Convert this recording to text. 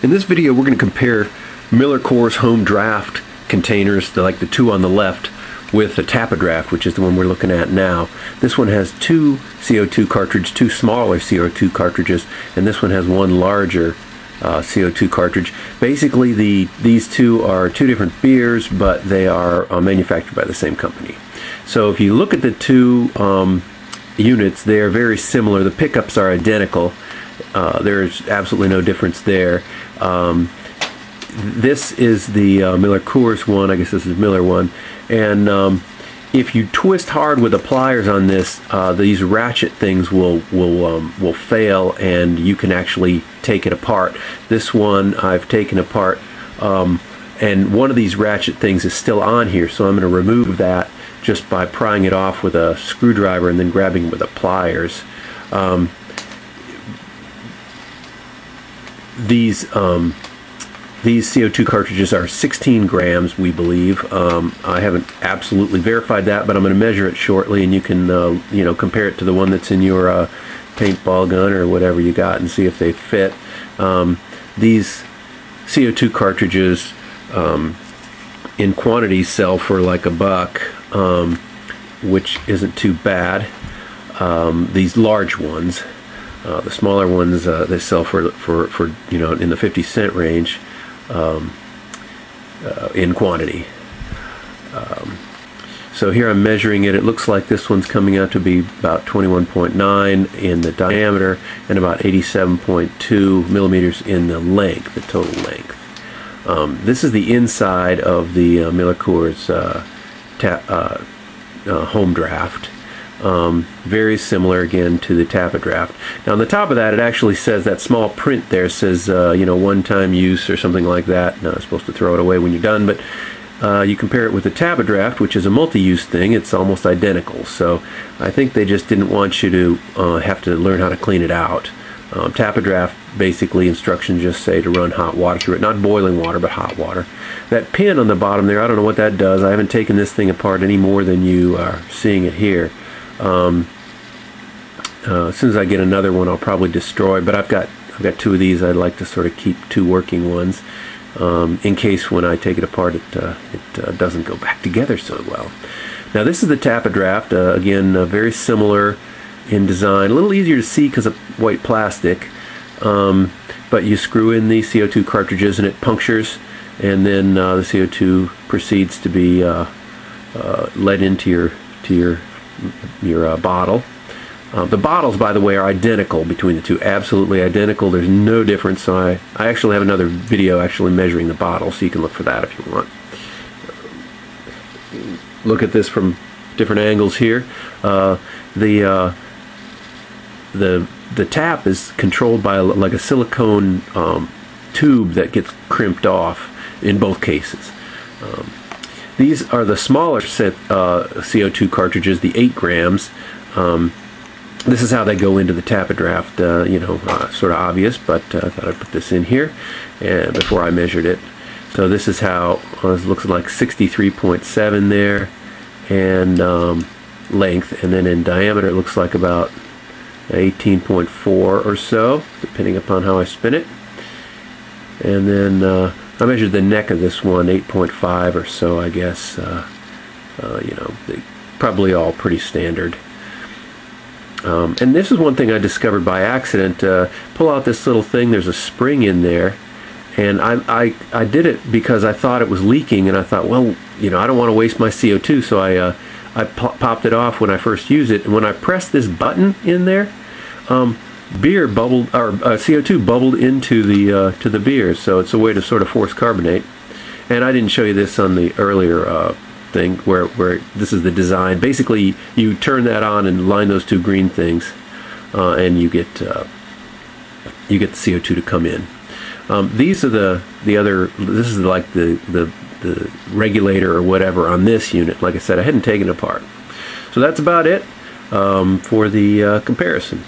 In this video we're going to compare MillerCoors Home Draft containers, like the two on the left, with the Draft, which is the one we're looking at now. This one has two CO2 cartridges, two smaller CO2 cartridges, and this one has one larger CO2 cartridge. Basically these two are two different beers, but they are manufactured by the same company. So if you look at the two units, they are very similar. The pickups are identical. There's absolutely no difference there. This is the MillerCoors one. I guess this is Miller one. And if you twist hard with the pliers on this, these ratchet things will fail, and you can actually take it apart. This one I've taken apart, and one of these ratchet things is still on here, so I'm going to remove that just by prying it off with a screwdriver and then grabbing it with the pliers. These CO2 cartridges are 16 grams, we believe. I haven't absolutely verified that, but I'm going to measure it shortly, and you can compare it to the one that's in your paintball gun or whatever you got and see if they fit. These CO2 cartridges in quantity sell for like $1, which isn't too bad. These large ones, the smaller ones, they sell for in the 50-cent range in quantity. So here I'm measuring it. It looks like this one's coming out to be about 21.9 in the diameter and about 87.2 millimeters in the length, the total length. This is the inside of the MillerCoors Home Draft. Very similar again to the Draft. Now on the top of that, it actually says, that small print there says one-time use or something like that. Now I'm supposed to throw it away when you're done, but you compare it with the Draft, which is a multi-use thing. It's almost identical. So I think they just didn't want you to have to learn how to clean it out. Draft, basically instructions just say to run hot water through it, not boiling water, but hot water. That pin on the bottom there, I don't know what that does. I haven't taken this thing apart any more than you are seeing it here. As soon as I get another one, I'll probably destroy. But I've got two of these. I'd like to sort of keep two working ones in case when I take it apart it doesn't go back together so well. Now this is the Draft. Again, very similar in design. A little easier to see because of white plastic. But you screw in the CO2 cartridges and it punctures, and then the CO2 proceeds to be let into your bottle. The bottles, by the way, are identical between the two, absolutely identical. There's no difference. So I actually have another video actually measuring the bottle, so you can look for that if you want. Look at this from different angles here. The tap is controlled by like a silicone tube that gets crimped off in both cases. These are the smaller set CO2 cartridges, the 8 grams. This is how they go into the Draft, sort of obvious, but I thought I'd put this in here and before I measured it. So this is how it looks like 63.7 there, and length, and then in diameter it looks like about 18.4 or so, depending upon how I spin it. And then I measured the neck of this one, 8.5 or so, I guess. Probably all pretty standard. And this is one thing I discovered by accident. Pull out this little thing, there's a spring in there, and I did it because I thought it was leaking, and I thought, well, I don't want to waste my CO2, so I popped it off when I first used it, and when I pressed this button in there, beer bubbled, or CO2 bubbled into the beer. So it's a way to sort of force carbonate. And I didn't show you this on the earlier thing where this is the design. Basically, you turn that on and line those two green things, and you get the CO2 to come in. These are the other. This is like the regulator or whatever on this unit. Like I said, I hadn't taken it apart. So that's about it for the comparison.